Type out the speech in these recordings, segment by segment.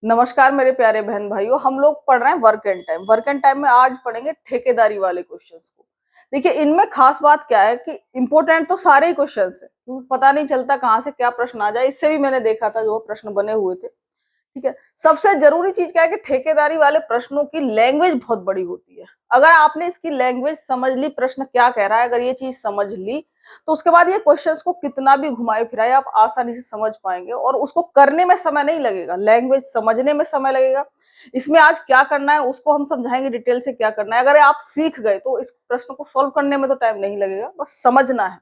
नमस्कार मेरे प्यारे बहन भाइयों। हम लोग पढ़ रहे हैं work and time. Work and time में आज पढ़ेंगे ठेकेदारी वाले क्वेश्चंस को। देखिए, इनमें खास बात क्या है कि इंपॉर्टेंट तो सारे ही क्वेश्चंस है, क्योंकि पता नहीं चलता कहाँ से क्या प्रश्न आ जाए। इससे भी मैंने देखा था जो प्रश्न बने हुए थे। ठीक है, सबसे जरूरी चीज क्या है कि ठेकेदारी वाले प्रश्नों की लैंग्वेज बहुत बड़ी होती है। अगर आपने इसकी लैंग्वेज समझ ली, प्रश्न क्या कह रहा है, अगर ये चीज समझ ली, तो उसके बाद ये क्वेश्चंस को कितना भी घुमाए फिराए आप आसानी से समझ पाएंगे और उसको करने में समय नहीं लगेगा, लैंग्वेज समझने में समय लगेगा। इसमें आज क्या करना है उसको हम समझाएंगे डिटेल से क्या करना है। अगर आप सीख गए तो इस प्रश्न को सोल्व करने में तो टाइम नहीं लगेगा, बस समझना है।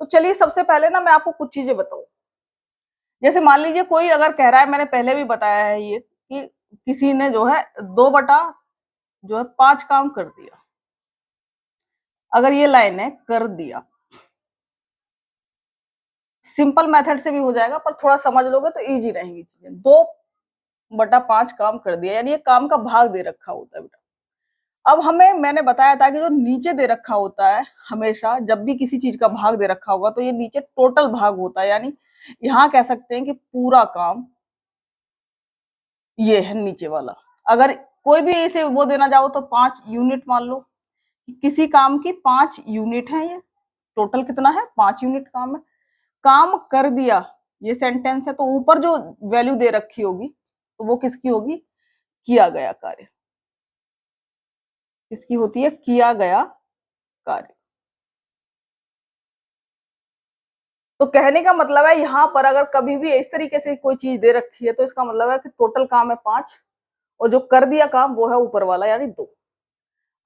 तो चलिए, सबसे पहले ना मैं आपको कुछ चीजें बताऊं। जैसे मान लीजिए कोई अगर कह रहा है, मैंने पहले भी बताया है ये कि किसी ने जो है 2/5 काम कर दिया। अगर ये लाइन है कर दिया, सिंपल मेथड से भी हो जाएगा, पर थोड़ा समझ लोगे तो इजी रहेंगी चीजें। 2/5 काम कर दिया, यानी ये काम का भाग दे रखा होता है बेटा। अब हमें मैंने बताया था कि जो नीचे दे रखा होता है, हमेशा जब भी किसी चीज का भाग दे रखा होगा तो ये नीचे टोटल भाग होता है। यानी यहाँ कह सकते हैं कि पूरा काम ये है नीचे वाला। अगर कोई भी इसे वो देना चाहो तो 5 यूनिट मान लो, किसी काम की 5 यूनिट है। ये टोटल कितना है? 5 यूनिट काम है। काम कर दिया, ये सेंटेंस है, तो ऊपर जो वैल्यू दे रखी होगी तो वो किसकी होगी? किया गया कार्य। किसकी होती है? किया गया कार्य। तो कहने का मतलब है यहां पर अगर कभी भी इस तरीके से कोई चीज दे रखी है तो इसका मतलब है कि टोटल काम है 5 और जो कर दिया काम वो है ऊपर वाला यानी 2।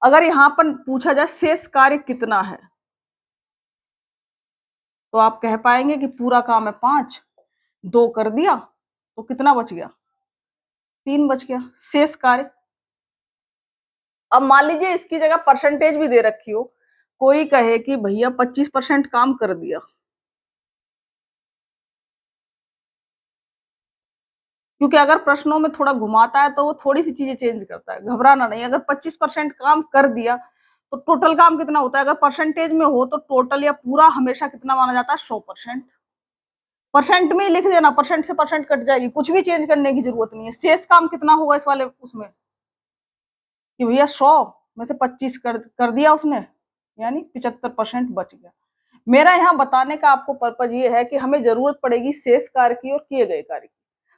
अगर यहाँ पर पूछा जाए शेष कार्य कितना है, तो आप कह पाएंगे कि पूरा काम है 5, 2 कर दिया तो कितना बच गया? 3 बच गया शेष कार्य। अब मान लीजिए इसकी जगह परसेंटेज भी दे रखी हो, कोई कहे कि भैया 25% काम कर दिया। क्योंकि अगर प्रश्नों में थोड़ा घुमाता है तो वो थोड़ी सी चीजें चेंज करता है, घबराना नहीं। अगर 25% काम कर दिया तो टोटल काम कितना होता है? अगर परसेंटेज में हो तो टोटल या पूरा हमेशा कितना माना जाता है? 100%। परसेंट में ही लिख देना, परसेंट से परसेंट कट जाएगी, कुछ भी चेंज करने की जरूरत नहीं है। शेष काम कितना होगा इस वाले उसमें कि भैया 100 में से 25 कर दिया उसने, यानी 75% बच गया। मेरा यहाँ बताने का आपको पर्पज ये है कि हमें जरूरत पड़ेगी शेष कार्य की और किए गए कार्य की।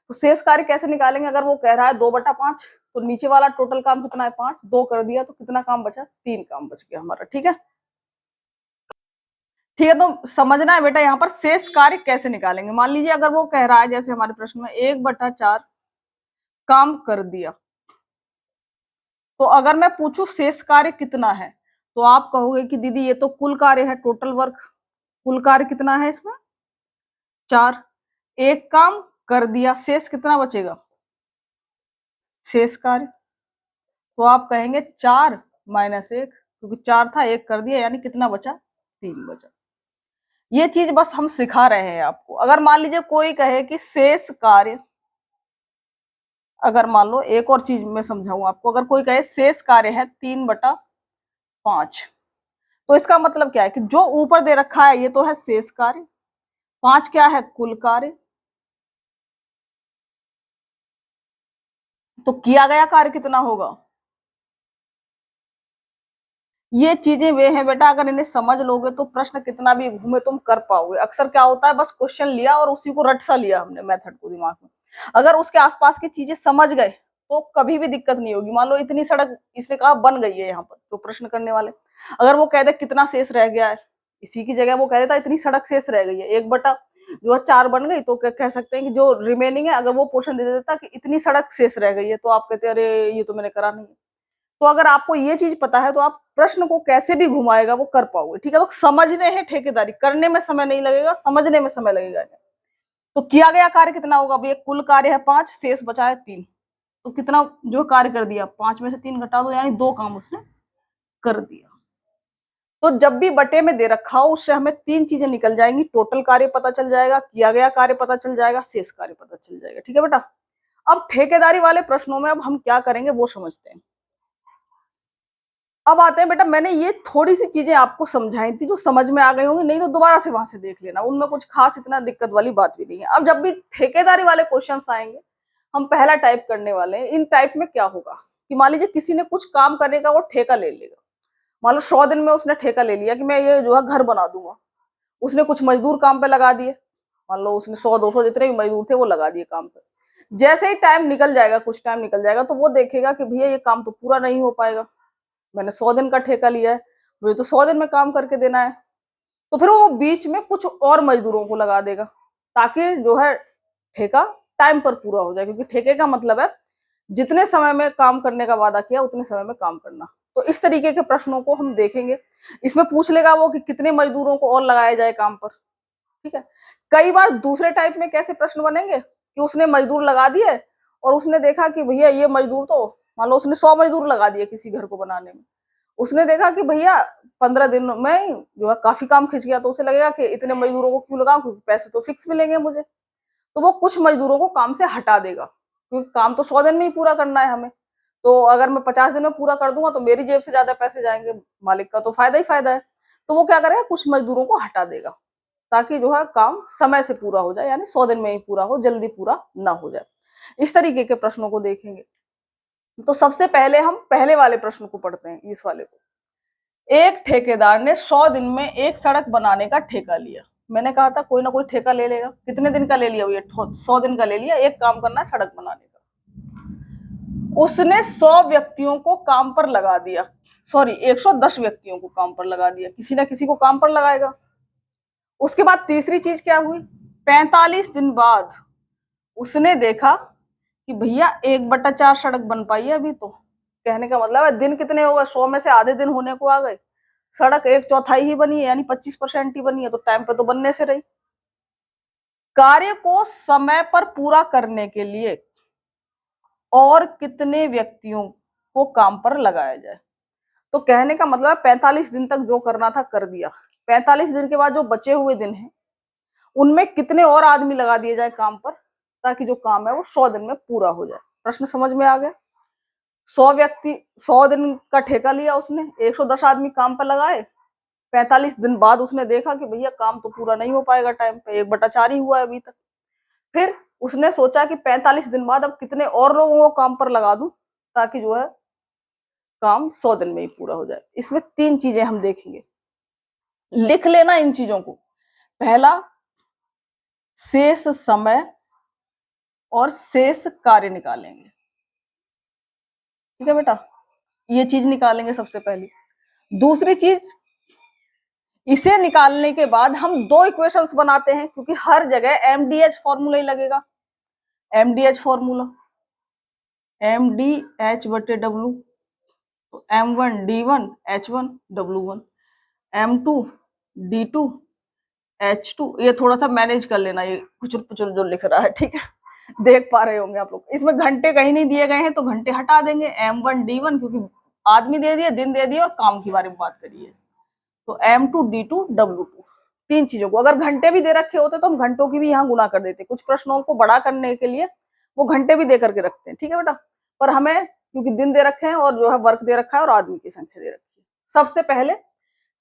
तो शेष कार्य कैसे निकालेंगे? अगर वो कह रहा है 2/5, तो नीचे वाला टोटल काम कितना है? 5, 2 कर दिया तो कितना काम बचा? 3 काम बच गया हमारा। ठीक है, ठीक है। तो समझना है बेटा यहाँ पर शेष कार्य कैसे निकालेंगे। मान लीजिए अगर वो कह रहा है, जैसे हमारे प्रश्न में 1/4 काम कर दिया, तो अगर मैं पूछूं शेष कार्य कितना है, तो आप कहोगे कि दीदी ये तो कुल कार्य है, टोटल वर्क। कुल कार्य कितना है इसमें? 4। एक काम कर दिया, शेष कितना बचेगा? शेष कार्य। तो आप कहेंगे 4 - 1, क्योंकि 4 था, 1 कर दिया, यानी कितना बचा? 3 बचा। ये चीज बस हम सिखा रहे हैं आपको। अगर मान लीजिए कोई कहे कि शेष कार्य, अगर मान लो एक और चीज मैं समझाऊं आपको, अगर कोई कहे शेष कार्य है 3/5, तो इसका मतलब क्या है कि जो ऊपर दे रखा है ये तो है शेष कार्य, 5 क्या है? कुल कार्य। तो किया गया कार्य कितना होगा? ये चीजें वे हैं बेटा, अगर इन्हें समझ लोगे तो प्रश्न कितना भी घूमे तुम कर पाओगे। अक्सर क्या होता है, बस क्वेश्चन लिया और उसी को रट सा लिया हमने मेथड को दिमाग में। अगर उसके आसपास की चीजें समझ गए तो कभी भी दिक्कत नहीं होगी। मान लो इतनी सड़क इसने कहा बन गई है, यहाँ पर जो प्रश्न करने वाले, अगर वो कह दे कितना शेष रह गया है, इसी की जगह वो कह देता इतनी सड़क शेष रह गई है, 1/4 बन गई, तो कह सकते हैं कि जो रिमेनिंग है, अगर वो पोर्शन दे देता कि इतनी सड़क शेष रह गई है, तो आप कहते अरे ये तो मैंने करा नहीं है। तो अगर आपको ये चीज पता है तो आप प्रश्न को कैसे भी घुमाएगा वो कर पाओगे। ठीक है, तो समझने हैं ठेकेदारी, करने में समय नहीं लगेगा, समझने में समय लगेगा। तो किया गया कार्य कितना होगा भैया? कुल कार्य है 5, शेष बचा है 3, तो कितना जो कार्य कर दिया? 5 में से 3 घटा दो, यानी 2 काम उसने कर दिया। तो जब भी बटे में दे रखा हो उससे हमें 3 चीजें निकल जाएंगी, टोटल कार्य पता चल जाएगा, किया गया कार्य पता चल जाएगा, शेष कार्य पता चल जाएगा। ठीक है बेटा, अब ठेकेदारी वाले प्रश्नों में अब हम क्या करेंगे वो समझते हैं। अब आते हैं बेटा, मैंने ये थोड़ी सी चीजें आपको समझाई थी जो समझ में आ गई होंगी, नहीं तो दोबारा से वहां से देख लेना, उनमें कुछ खास इतना दिक्कत वाली बात भी नहीं है। अब जब भी ठेकेदारी वाले क्वेश्चंस आएंगे हम पहला टाइप करने वाले हैं। इन टाइप में क्या होगा कि मान लीजिए किसी ने कुछ काम करने का वो ठेका ले लेगा। मान लो 100 दिन में उसने ठेका ले लिया कि मैं ये जो है घर बना दूंगा। उसने कुछ मजदूर काम पे लगा दिए, मान लो उसने 100-200 जितने भी मजदूर थे वो लगा दिए काम पे। जैसे ही टाइम निकल जाएगा, कुछ टाइम निकल जाएगा, तो वो देखेगा कि भैया ये काम तो पूरा नहीं हो पाएगा, मैंने 100 दिन का ठेका लिया है, मुझे तो 100 दिन में काम करके देना है। तो फिर वो बीच में कुछ और मजदूरों को लगा देगा ताकि जो है ठेका टाइम पर पूरा हो जाए, क्योंकि ठेके का मतलब है जितने समय में काम करने का वादा किया उतने समय में काम करना। तो इस तरीके के प्रश्नों को हम देखेंगे। इसमें पूछ लेगा वो कि कितने मजदूरों को और लगाया जाए काम पर, ठीक है। कई बार दूसरे टाइप में कैसे प्रश्न बनेंगे कि उसने मजदूर लगा दिए और उसने देखा कि भैया ये मजदूर तो, मान लो उसने 100 मजदूर लगा दिए किसी घर को बनाने में, उसने देखा कि भैया 15 दिन में जो है काफी काम खिंच गया, तो उसे लगेगा कि इतने मजदूरों को क्यों लगाऊं, क्योंकि पैसे तो फिक्स मिलेंगे मुझे। तो वो कुछ मजदूरों को काम से हटा देगा, क्योंकि काम तो 100 दिन में ही पूरा करना है हमें। तो अगर मैं 50 दिन में पूरा कर दूंगा तो मेरी जेब से ज्यादा पैसे जाएंगे, मालिक का तो फायदा ही फायदा है। तो वो क्या करेगा, कुछ मजदूरों को हटा देगा ताकि जो है काम समय से पूरा हो जाए, यानी 100 दिन में ही पूरा हो, जल्दी पूरा ना हो जाए। इस तरीके के प्रश्नों को देखेंगे। तो सबसे पहले हम पहले वाले प्रश्न को पढ़ते हैं, इस वाले को। एक ठेकेदार ने 100 दिन में एक सड़क बनाने का ठेका लिया। मैंने कहा था कोई ना कोई ठेका ले लेगा। कितने दिन का ले लिया भैया, 100 दिन का ले लिया, एक काम करना है सड़क बनाने का। उसने 100 व्यक्तियों को काम पर लगा दिया, सॉरी 110 व्यक्तियों को काम पर लगा दिया, किसी ना किसी को काम पर लगाएगा। उसके बाद तीसरी चीज क्या हुई, 45 दिन बाद उसने देखा कि भैया 1/4 सड़क बन पाई है अभी तो। कहने का मतलब है दिन कितने हो गए, 100 में से आधे दिन होने को आ गए, सड़क 1/4 ही बनी है, यानी 25% ही बनी है, तो टाइम पे तो बनने से रही। कार्य को समय पर पूरा करने के लिए और कितने व्यक्तियों को काम पर लगाया जाए। तो कहने का मतलब है 45 दिन तक जो करना था कर दिया, 45 दिन के बाद जो बचे हुए दिन हैं उनमें कितने और आदमी लगा दिए जाए काम पर, ताकि जो काम है वो 100 दिन में पूरा हो जाए। प्रश्न समझ में आ गया। 100 व्यक्ति, 100 दिन का ठेका लिया उसने, 110 आदमी काम पर लगाए। 45 दिन बाद उसने देखा कि भैया काम तो पूरा नहीं हो पाएगा टाइम पे, 1/4 ही हुआ है अभी तक। फिर उसने सोचा कि 45 दिन बाद अब कितने और लोगों को काम पर लगा दूं ताकि जो है काम 100 दिन में ही पूरा हो जाए। इसमें 3 चीजें हम देखेंगे, लिख लेना इन चीजों को। पहला, शेष समय और शेष कार्य निकालेंगे, ठीक है बेटा, ये चीज निकालेंगे सबसे पहली। दूसरी चीज, इसे निकालने के बाद हम 2 इक्वेशंस बनाते हैं, क्योंकि हर जगह एमडीएच फॉर्मूला ही लगेगा। एमडीएच फॉर्मूला, MDH/W, तो M1D1H1W1, M2D2H2। ये थोड़ा सा मैनेज कर लेना, ये कुचुर पुचुर जो लिख रहा है, ठीक है, देख पा रहे होंगे आप लोग। इसमें घंटे कहीं नहीं दिए गए हैं तो घंटे हटा देंगे, M1D1 क्योंकि आदमी दे दिए, दिन दे दिए और काम के बारे में बात करिए, तो M2D2W2। 3 चीजों को, अगर घंटे भी दे रखे होते तो हम घंटों की भी यहाँ गुना कर देते। कुछ प्रश्नों को बड़ा करने के लिए वो घंटे भी दे करके रखते हैं, ठीक है बेटा। पर हमें क्योंकि दिन दे रखे हैं और जो है वर्क दे रखा है और आदमी की संख्या दे रखी है। सबसे पहले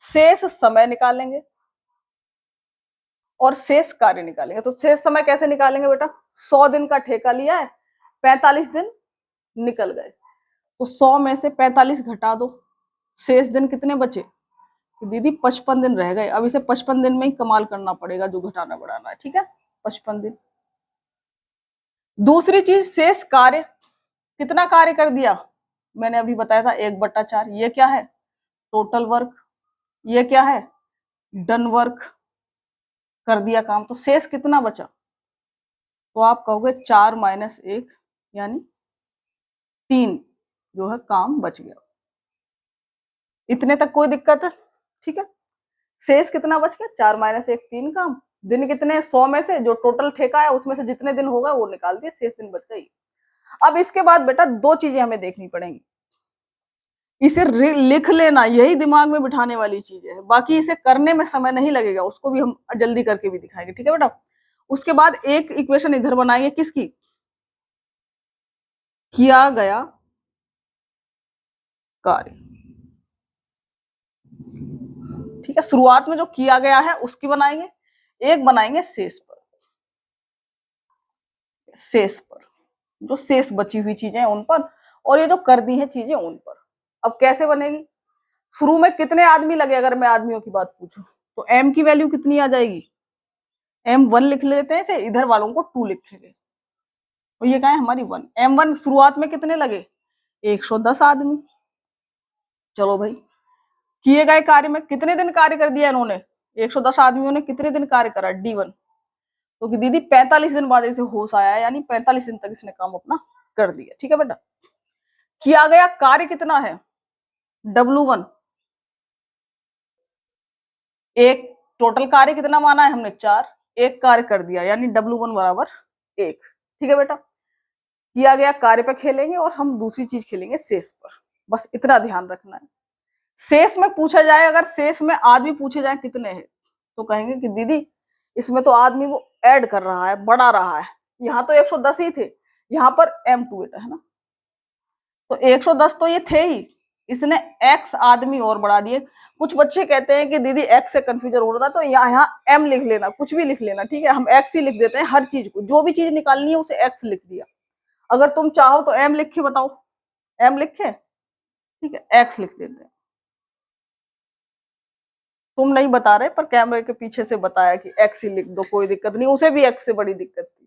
शेष समय निकालेंगे और शेष कार्य निकालेंगे। तो शेष समय कैसे निकालेंगे बेटा, 100 दिन का ठेका लिया है, 45 दिन निकल गए, तो 100 में से 45 घटा दो, शेष दिन कितने बचे, तो दीदी 55 दिन रह गए। अब इसे 55 दिन में ही कमाल करना पड़ेगा जो घटाना बढ़ाना है, ठीक है, 55 दिन। दूसरी चीज, शेष कार्य, कितना कार्य कर दिया, मैंने अभी बताया था 1/4। ये क्या है, टोटल वर्क। ये क्या है, डन वर्क, कर दिया काम। तो शेष कितना बचा, तो आप कहोगे 4 - 1 यानी 3 जो है काम बच गया। इतने तक कोई दिक्कत है, ठीक है। शेष कितना बच गया, 4 - 1 3 काम। दिन कितने, 100 में से जो टोटल ठेका है उसमें से जितने दिन होगा वो निकाल दिए, शेष दिन बच गई। अब इसके बाद बेटा 2 चीजें हमें देखनी पड़ेंगी। इसे लिख लेना, यही दिमाग में बिठाने वाली चीज है, बाकी इसे करने में समय नहीं लगेगा, उसको भी हम जल्दी करके भी दिखाएंगे, ठीक है बेटा। उसके बाद एक इक्वेशन इधर बनाएंगे, किसकी, किया गया कार्य, ठीक है। शुरुआत में जो किया गया है उसकी बनाएंगे, एक बनाएंगे शेष पर, शेष पर। जो शेष बची हुई चीजें हैं उन पर, और ये जो कर दी हैं चीजें उन पर। अब कैसे बनेगी? शुरू में कितने आदमी लगे, अगर मैं आदमियों की बात पूछूं तो m की वैल्यू कितनी आ जाएगी? m1 लिख लेते हैं, इसे इधर वालों को 2 लिखेंगे, तो ये क्या है हमारी 1। m1 शुरुआत में कितने लगे? 110 आदमी। चलो भाई, किए गए कार्य में कितने दिन कार्य कर दिया इन्होंने? 110 आदमियों ने कितने दिन कार्य करा? D1। तो कि दीदी 45 दिन बाद इसे होश आया है, यानी 45 दिन तक इसने काम अपना कर दिया। ठीक है बेटा, किया गया कार्य कितना है? W1। एक टोटल कार्य कितना माना है हमने? 4। एक कार्य कर दिया, यानी W1 बराबर 1। ठीक है बेटा, किया गया कार्य पे खेलेंगे और हम दूसरी चीज खेलेंगे शेष पर, बस इतना ध्यान रखना है। शेष में पूछा जाए, अगर शेष में आदमी पूछे जाए कितने हैं, तो कहेंगे कि दीदी इसमें तो आदमी वो ऐड कर रहा है, बढ़ा रहा है, यहाँ तो 110 ही थे, यहाँ पर M2 बेटा है ना, तो 110 तो ये थे ही, इसने x आदमी और बढ़ा दिए। कुछ बच्चे कहते हैं कि दीदी x से कंफ्यूजन हो रहा था, तो यहाँ m लिख लेना, कुछ भी लिख लेना, ठीक है, हम x ही लिख देते हैं हर चीज को, जो भी चीज निकालनी है उसे x लिख दिया। अगर तुम चाहो तो m लिख के बताओ, m लिखे, ठीक है, x लिख देते हैं। तुम नहीं बता रहे, पर कैमरे के पीछे से बताया कि x ही लिख दो, कोई दिक्कत नहीं, उसे भी x से बड़ी दिक्कत थी।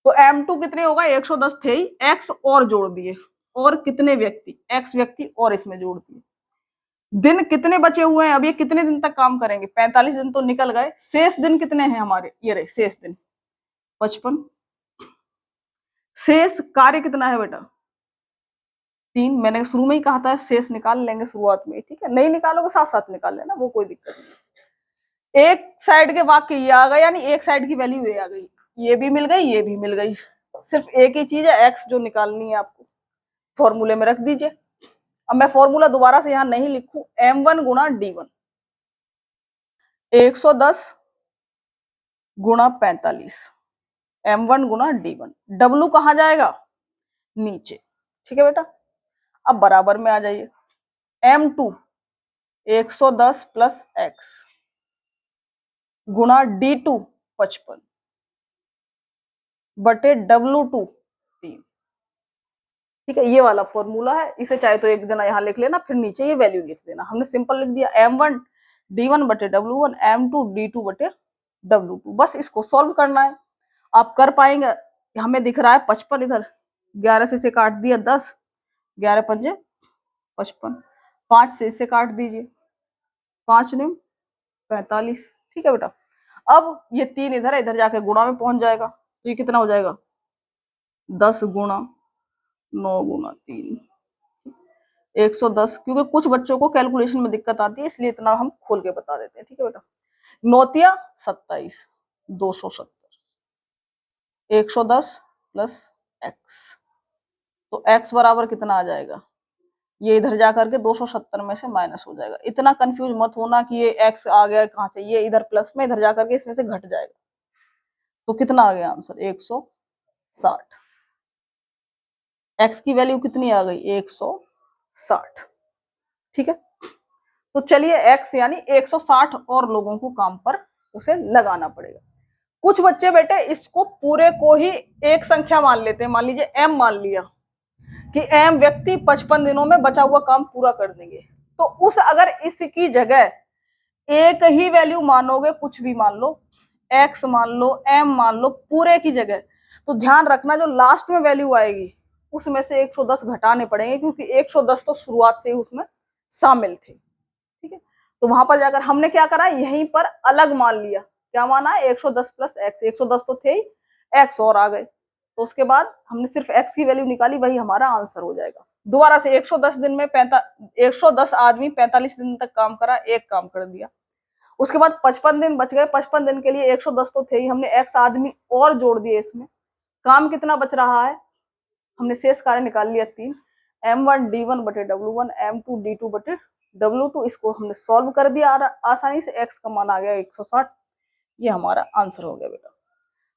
तो m2 कितने होगा? 110 थे ही, x और जोड़ दिए, और कितने व्यक्ति? x व्यक्ति और इसमें जोड़ दिए। दिन कितने बचे हुए हैं? अब ये कितने दिन तक काम करेंगे? 45 दिन तो निकल गए, शेष दिन कितने हैं हमारे? ये रहे शेष दिन 55। शेष कार्य कितना है बेटा? 3। मैंने शुरू में ही कहा था शेष निकाल लेंगे शुरुआत में, ठीक है, नहीं निकालोगे साथ साथ निकाल लेना, वो कोई दिक्कत नहीं। एक साइड के वाक्य ये आ गए, यानी एक साइड की वैल्यू ये आ गई, ये भी मिल गई, ये भी मिल गई। सिर्फ एक ही चीज है, एक्स जो निकालनी है आपको, फॉर्मूले में रख दीजिए। अब मैं फॉर्मूला दोबारा से यहां नहीं लिखूं, m1 गुणा d1, 110 गुणा 45, m1 गुणा d1, w कहां जाएगा? नीचे। ठीक है बेटा, अब बराबर में आ जाइए, m2 110 प्लस x गुणा d2 55 बटे w2 3। ठीक है, ये वाला फॉर्मूला है, इसे चाहे तो एक जना यहाँ लिख लेना, फिर नीचे ये वैल्यू लिख देना। हमने सिंपल लिख दिया m1 d1 बटे w1, m2 d2 बटे w2, बस इसको सॉल्व करना है। आप कर पाएंगे? हमें दिख रहा है 55, इधर 11 से इसे काट दिया 10, 11 पंजे 55, 5 से इसे काट दीजिए, 5 ने 45। ठीक है बेटा, अब ये 3 इधर है, इधर जाके गुणा में पहुंच जाएगा, तो ये कितना हो जाएगा? 10 गुणा 9 गुणा 3, 110। क्योंकि कुछ बच्चों को कैलकुलेशन में दिक्कत आती है, इसलिए इतना हम खोल के बता देते हैं। ठीक है बेटा, 9 27, 270, 110 प्लस x, तो x बराबर कितना आ जाएगा? ये इधर जाकर के 270 में से माइनस हो जाएगा। इतना कंफ्यूज मत होना कि ये x आ गया कहां से, ये इधर प्लस में, इधर जाकर के इसमें से घट जाएगा। तो कितना आ गया आंसर? 160। x की वैल्यू कितनी आ गई? 160। ठीक है, तो चलिए x यानी 160 और लोगों को काम पर उसे लगाना पड़ेगा। कुछ बच्चे बेटे इसको पूरे को ही एक संख्या मान लेते हैं, मान लीजिए m मान लिया कि m व्यक्ति 55 दिनों में बचा हुआ काम पूरा कर देंगे। तो उस अगर इसकी जगह एक ही वैल्यू मानोगे, कुछ भी मान लो, x मान लो, m मान लो, पूरे की जगह, तो ध्यान रखना जो लास्ट में वैल्यू आएगी उसमें से 110 घटाने पड़ेंगे, क्योंकि 110 तो शुरुआत से ही उसमें शामिल थे। ठीक है, तो वहां पर जाकर हमने क्या करा, यहीं पर अलग मान लिया। क्या माना? 110 प्लस एक्स, 110 तो थे ही, एक्स और आ गए, तो उसके बाद हमने सिर्फ एक्स की वैल्यू निकाली, वही हमारा आंसर हो जाएगा। दोबारा से 110 दिन में 110 आदमी 45 दिन तक काम करा, एक काम कर दिया। उसके बाद 55 दिन बच गए, 55 दिन के लिए 110 तो थे ही, हमने एक्स आदमी और जोड़ दिए इसमें। काम कितना बच रहा है? हमने शेष कार्य निकाल लिया 3, m1 d1 बटे w1, m2 d2 बटे w2, इसको हमने सॉल्व कर दिया आसानी से, x का मान आ गया 160। ये हमारा आंसर हो गया बेटा।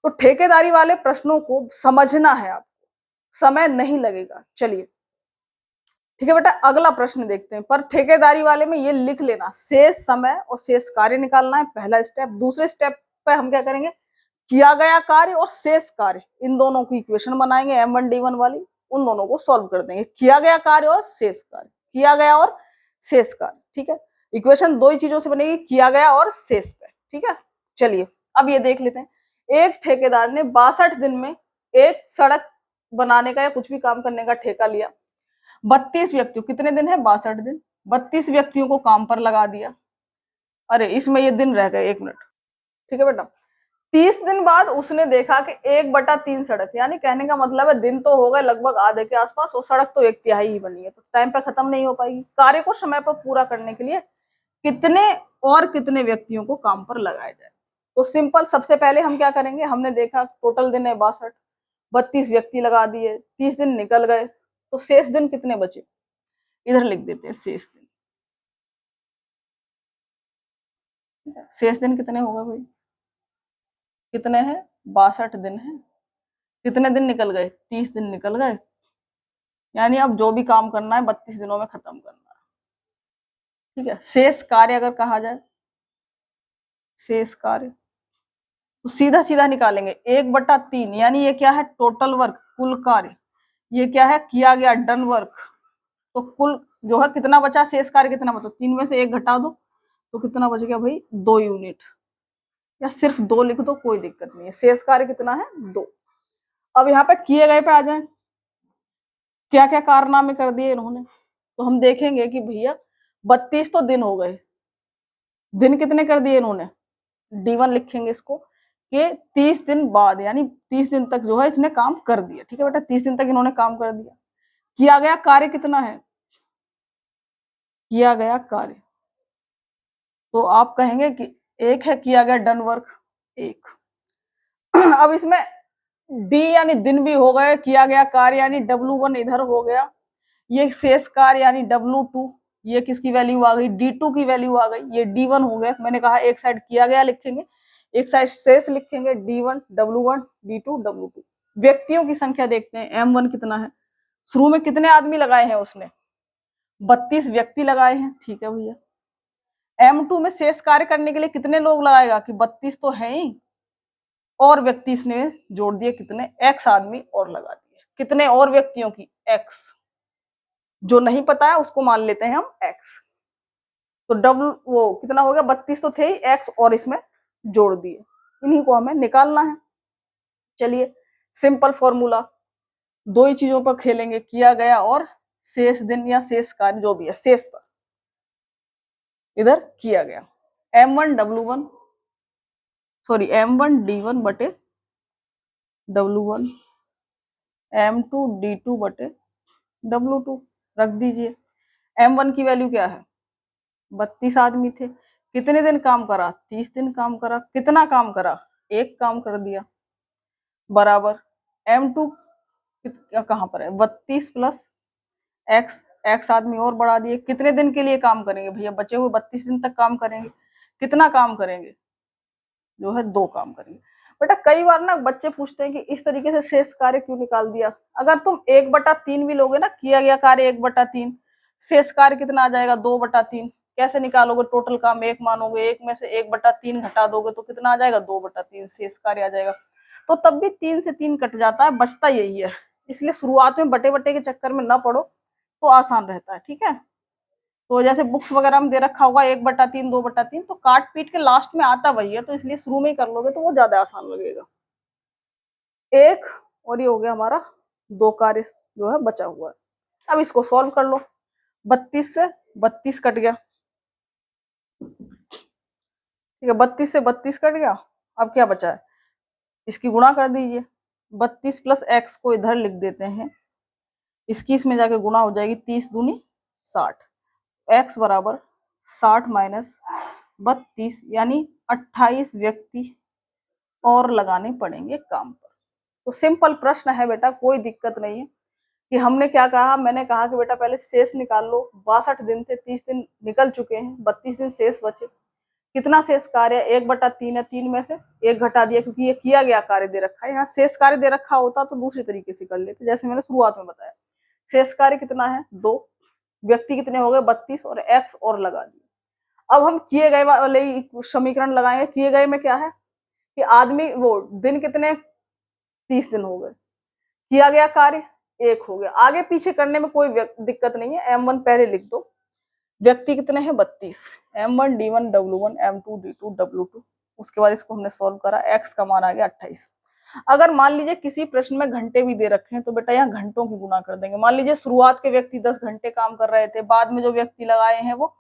तो ठेकेदारी वाले प्रश्नों को समझना है आपको, समय नहीं लगेगा। चलिए ठीक है बेटा, अगला प्रश्न देखते हैं। पर ठेकेदारी वाले में ये लिख लेना, शेष समय और शेष कार्य निकालना है, पहला स्टेप। दूसरे स्टेप पे हम क्या करेंगे? किया गया कार्य और शेष कार्य, इन दोनों की इक्वेशन बनाएंगे M1D1 वाली, उन दोनों को सॉल्व कर देंगे। किया गया कार्य और शेष कार्य, किया गया और शेष कार्य, ठीक है। इक्वेशन दो ही चीजों से बनेगी, किया गया और शेष पे, ठीक है। चलिए अब ये देख लेते हैं। एक ठेकेदार ने 62 दिन में एक सड़क बनाने का या कुछ भी काम करने का ठेका लिया। 32 व्यक्तियों, कितने दिन है, 62 दिन, 32 व्यक्तियों को काम पर लगा दिया। अरे इसमें ये दिन रह गए, 1 मिनट, ठीक है बेटा। 30 दिन बाद उसने देखा कि 1/3 सड़क, यानी कहने का मतलब है दिन तो हो गए लगभग आधे के आसपास, और सड़क तो 1/3 ही बनी है, तो टाइम पे खत्म नहीं हो पाएगी। कार्य को समय पर पूरा करने के लिए कितने और कितने व्यक्तियों को काम पर लगाया जाए। तो सिंपल, सबसे पहले हम क्या करेंगे, हमने देखा टोटल दिन है 62, 32 व्यक्ति लगा दिए, 30 दिन निकल गए, तो शेष दिन कितने बचे, इधर लिख देते हैं शेष दिन। शेष दिन कितने होगा भाई, कितने हैं, 62 दिन है, कितने दिन निकल गए, 30 दिन निकल गए, यानी अब जो भी काम करना है 32 दिनों में खत्म करना है, ठीक है। शेष कार्य अगर कहा जाए, शेष कार्य तो सीधा सीधा निकालेंगे, 1/3, यानी ये क्या है, टोटल वर्क, कुल कार्य, ये क्या है, किया गया, डन वर्क, तो कुल जो है कितना बचा, शेष कार्य कितना बचा, 3 में से 1 घटा दो तो कितना बच गया भाई, 2 यूनिट, या सिर्फ 2 लिख दो, कोई दिक्कत नहीं है। शेष कार्य कितना है, 2। अब यहाँ पे किए गए पे आ जाए, क्या क्या कारनामे कर दिए इन्होंने, तो हम देखेंगे कि भैया 32 तो दिन हो गए, दिन कितने कर दिए इन्होंने, D1 लिखेंगे इसको, कि 30 दिन बाद, यानी 30 दिन तक जो है इसने काम कर दिया, ठीक है बेटा, 30 दिन तक इन्होंने काम कर दिया। किया गया कार्य कितना है, किया गया कार्य, तो आप कहेंगे कि एक है किया गया डन वर्क, एक। अब इसमें डी यानी दिन भी हो गए, किया गया कार्य यानी W1 इधर हो गया, ये शेष कार्य यानी W2, ये किसकी वैल्यू आ गई, D2 की वैल्यू आ गई, ये D1 हो गया। मैंने कहा एक साइड किया गया लिखेंगे, एक साइड शेष लिखेंगे, D1 W1 D2 W2। व्यक्तियों की संख्या देखते हैं, M1 कितना है, शुरू में कितने आदमी लगाए हैं उसने, 32 व्यक्ति लगाए हैं, ठीक है भैया। M2 में शेष कार्य करने के लिए कितने लोग लगाएगा, कि 32 तो है ही, और व्यक्ति इसने जोड़ दिए, कितने, X आदमी और लगा दिए, कितने और व्यक्तियों की, X, जो नहीं पता है उसको मान लेते हैं हम X। तो डबल वो कितना हो गया, 32 तो थे ही, X और इसमें जोड़ दिए, इन्हीं को हमें निकालना है। चलिए सिंपल फॉर्मूला, दो ही चीजों पर खेलेंगे, किया गया और शेष दिन या शेष कार्य जो भी है, शेष पर इधर किया गया, M1 D1 बटे W1, M2 D2 बटे W2 रख दीजिए। M1 की वैल्यू क्या है, 32 आदमी थे, कितने दिन काम करा, 30 दिन काम करा, कितना काम करा, एक काम कर दिया, बराबर M2 कहाँ पर है, 32 प्लस X आदमी और बढ़ा दिए, कितने दिन के लिए काम करेंगे भैया, बचे हुए 32 दिन तक काम करेंगे, कितना काम करेंगे, जो है 2 काम करेंगे। बेटा कई बार ना बच्चे पूछते हैं कि इस तरीके से शेष कार्य क्यों निकाल दिया, अगर तुम 1/3 भी लोगे ना, किया गया कार्य 1/3, शेष कार्य कितना आ जाएगा, 2/3, कैसे निकालोगे, टोटल काम 1 मानोगे, 1 में से 1/3 घटा दोगे तो कितना आ जाएगा, 2/3 शेष कार्य आ जाएगा। तो तब भी 3 से 3 कट जाता है, बचता यही है, इसलिए शुरुआत में बटे बटे के चक्कर में ना पड़ो तो आसान रहता है, ठीक है। तो जैसे बुक्स वगैरह में दे रखा होगा 1/3 2/3, तो काट पीट के लास्ट में आता वही है, तो इसलिए शुरू में ही कर लोगे तो वो ज्यादा आसान लगेगा। एक और ये हो गया हमारा 2 कार्य जो है बचा हुआ है। अब इसको सॉल्व कर लो, 32 से 32 कट गया, ठीक है, 32 से 32 कट गया। अब क्या बचा है, इसकी गुणा कर दीजिए, 32 प्लस X को इधर लिख देते हैं, इसकी इसमें जाके गुणा हो जाएगी, 30 दूनी 60, X बराबर 60 माइनस 32, यानी 28 व्यक्ति और लगाने पड़ेंगे काम पर। तो सिंपल प्रश्न है बेटा, कोई दिक्कत नहीं है। कि हमने क्या कहा, मैंने कहा कि बेटा पहले शेष निकाल लो, 62 दिन थे, 30 दिन निकल चुके हैं, 32 दिन शेष बचे, कितना शेष कार्य, 1/3 है, 3 में से 1 घटा दिया, क्योंकि ये किया गया कार्य दे रखा है, यहाँ शेष कार्य दे रखा होता तो दूसरी तरीके से कर लेते, जैसे मैंने शुरुआत में बताया। शेष कार्य कितना है, 2, व्यक्ति कितने हो गए, 32 और X और लगा दिए। अब हम किए गए वाले समीकरण लगाएंगे, किए गए में क्या है, कि आदमी वो दिन कितने 30 दिन हो गए, किया गया कार्य 1 हो गया। आगे पीछे करने में कोई दिक्कत नहीं है, M1 पहले लिख दो। व्यक्ति कितने हैं 32, M1 D1 W1 M2 D2 W2। उसके बाद इसको हमने सॉल्व करा, x का मान आ गया 28। अगर मान लीजिए किसी प्रश्न में घंटे भी दे रखे हैं तो बेटा यहाँ घंटों की गुना कर देंगे। मान लीजिए शुरुआत के व्यक्ति 10 घंटे काम कर रहे थे, बाद में जो व्यक्ति लगाए हैं वो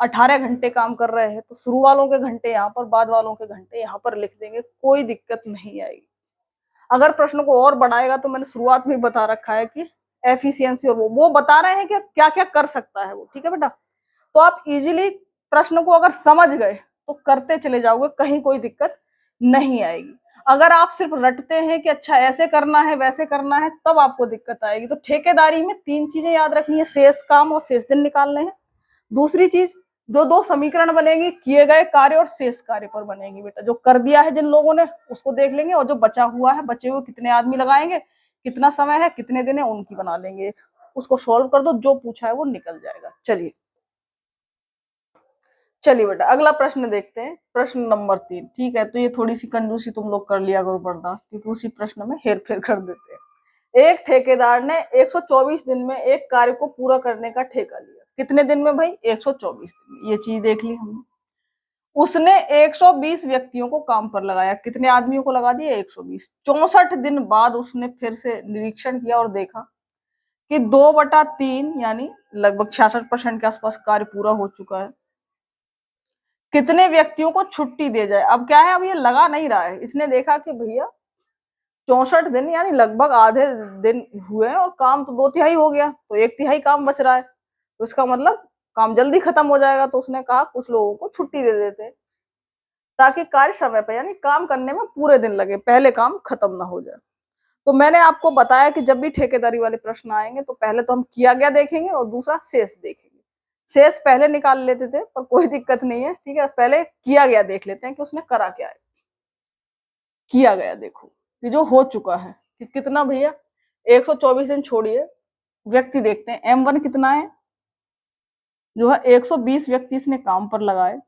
18 घंटे काम कर रहे हैं, तो शुरू वालों के घंटे यहाँ पर, बाद वालों के घंटे यहाँ पर लिख देंगे, कोई दिक्कत नहीं आएगी। अगर प्रश्न को और बढ़ाएगा तो मैंने शुरुआत में बता रखा है कि एफिशिएंसी और वो बता रहे हैं कि क्या क्या कर सकता है वो, ठीक है बेटा। तो आप इजीली प्रश्न को अगर समझ गए तो करते चले जाओगे, कहीं कोई दिक्कत नहीं आएगी। अगर आप सिर्फ रटते हैं कि अच्छा ऐसे करना है वैसे करना है, तब आपको दिक्कत आएगी। तो ठेकेदारी में 3 चीजें याद रखनी है, शेष काम और शेष दिन निकालने हैं। दूसरी चीज, जो 2 समीकरण बनेंगी किए गए कार्य और शेष कार्य पर बनेगी बेटा। जो कर दिया है जिन लोगों ने उसको देख लेंगे, और जो बचा हुआ है, बचे हुए कितने आदमी लगाएंगे, कितना समय है, कितने दिन है, उनकी बना लेंगे। उसको सॉल्व कर दो, जो पूछा है वो निकल जाएगा। चलिए बेटा अगला प्रश्न देखते हैं, प्रश्न नंबर 3। ठीक है, तो ये थोड़ी सी कंजूसी तुम लोग कर लिया करो बर्दाश्त, क्योंकि उसी प्रश्न में हेर फेर कर देते हैं। एक ठेकेदार ने 124 दिन में एक कार्य को पूरा करने का ठेका लिया। कितने दिन में भाई? 124 दिन में। ये चीज देख ली हमने। उसने 120 व्यक्तियों को काम पर लगाया। कितने आदमियों को लगा दिया? 120। 64 दिन बाद उसने फिर से निरीक्षण किया और देखा कि 2/3 यानी लगभग 66% के आसपास कार्य पूरा हो चुका है। कितने व्यक्तियों को छुट्टी दे जाए? अब क्या है, अब ये लगा नहीं रहा है, इसने देखा कि भैया 64 दिन यानी लगभग आधे दिन हुए हैं और काम तो 2/3 हो गया, तो 1/3 काम बच रहा है, तो इसका मतलब काम जल्दी खत्म हो जाएगा। तो उसने कहा कुछ लोगों को छुट्टी दे देते हैं ताकि कार्य समय पर यानी काम करने में पूरे दिन लगे, पहले काम खत्म ना हो जाए। तो मैंने आपको बताया कि जब भी ठेकेदारी वाले प्रश्न आएंगे तो पहले तो हम किया गया देखेंगे और दूसरा शेष देखेंगे। शेष पहले निकाल लेते थे पर कोई दिक्कत नहीं है, ठीक है। पहले किया गया देख लेते हैं कि उसने करा क्या है। किया गया देखो कि जो हो चुका है कि कितना भैया, 124 दिन छोड़िए, व्यक्ति देखते हैं M1 कितना है, जो है 120 व्यक्ति इसने काम पर लगाए।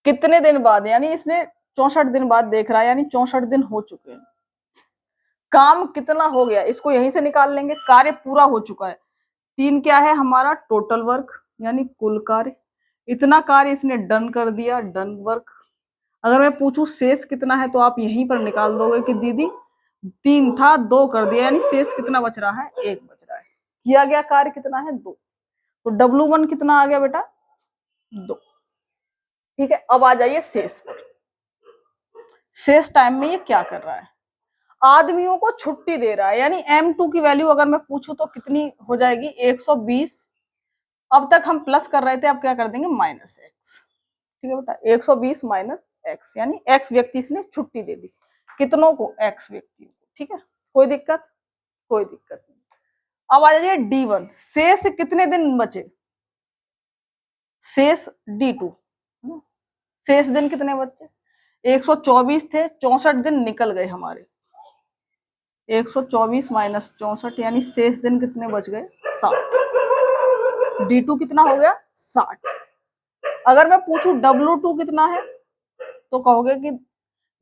कितने दिन बाद, यानी इसने 64 दिन बाद देख रहा है, यानी 64 दिन हो चुके हैं। काम कितना हो गया इसको यहीं से निकाल लेंगे, कार्य पूरा हो चुका है। 3 क्या है हमारा? टोटल वर्क यानी कुल कार्य। इतना कार्य इसने डन कर दिया, डन वर्क। अगर मैं पूछूं शेष कितना है तो आप यहीं पर निकाल दोगे कि दीदी 3 था 2 कर दिया, यानी शेष कितना बच रहा है? 1 बच रहा है। किया गया कार्य कितना है? 2। तो W1 कितना आ गया बेटा? 2। ठीक है, अब आ जाइए शेष पर। शेष टाइम में ये क्या कर रहा है? आदमियों को छुट्टी दे रहा है, यानी M2 की वैल्यू अगर मैं पूछूं तो कितनी हो जाएगी? 120। अब तक हम प्लस कर रहे थे, अब क्या कर देंगे? -x। ठीक है बेटा, 120 - x यानी x व्यक्ति इसने छुट्टी दे दी। कितनों को? x व्यक्तियों को। ठीक है, कोई दिक्कत? कोई दिक्कत नहीं। अब आ जाइए D1। शेष कितने दिन बचे? शेष D2। शेष दिन कितने बचे? 124 थे, 64 दिन निकल गए हमारे। 124 - 64 यानी शेष दिन कितने बच गए? 60। D2 कितना हो गया? 60। अगर मैं पूछूं W2 कितना है तो कहोगे कि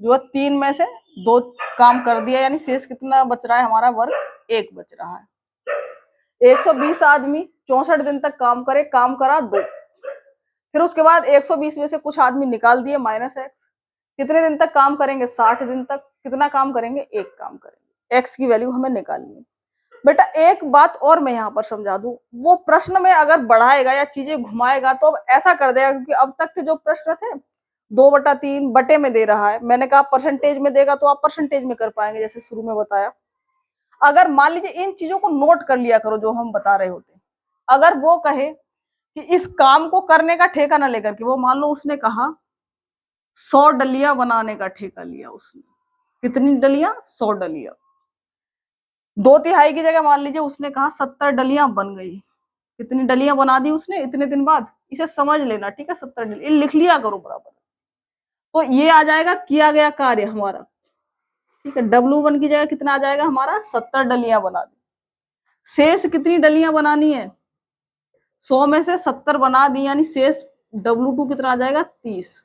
जो 3 में से 2 काम कर दिया, यानी शेष कितना बच रहा है हमारा? वर्क 1 बच रहा है। 120 आदमी 64 दिन तक काम करे, काम करा 2। फिर उसके बाद 120 में से कुछ आदमी निकाल दिए -x। कितने दिन तक काम करेंगे? 60 दिन तक। कितना काम करेंगे? 1 काम करेंगे। x की वैल्यू हमें निकालनी है। बेटा एक बात और मैं यहाँ पर समझा दूं, वो प्रश्न में अगर बढ़ाएगा या चीजें घुमाएगा तो अब ऐसा कर देगा, क्योंकि अब तक के जो प्रश्न थे 2/3 बटे में दे रहा है, मैंने कहा परसेंटेज में देगा तो आप परसेंटेज में कर पाएंगे, जैसे शुरू में बताया। अगर मान लीजिए इन चीजों को नोट कर लिया करो जो हम बता रहे होते हैं। अगर वो कहे कि इस काम को करने का ठेका ना लेकर के, वो मान लो उसने कहा 100 डलिया बनाने का ठेका लिया उसने। कितनी डलियां? 100 डलिया। 2/3 की जगह मान लीजिए उसने कहा 70 डलियां बन गई। कितनी डलियां बना दी उसने इतने दिन बाद? इसे समझ लेना, ठीक है। 70 डलियां लिख लिया करो बराबर। तो ये आ जाएगा किया गया कार्य हमारा, ठीक है। W1 की जगह कितना आ जाएगा हमारा? 70 डलियां बना दी। शेष कितनी डलियां बनानी है? 100 में से 70 बना दी, यानी शेष W2 कितना आ जाएगा? 30।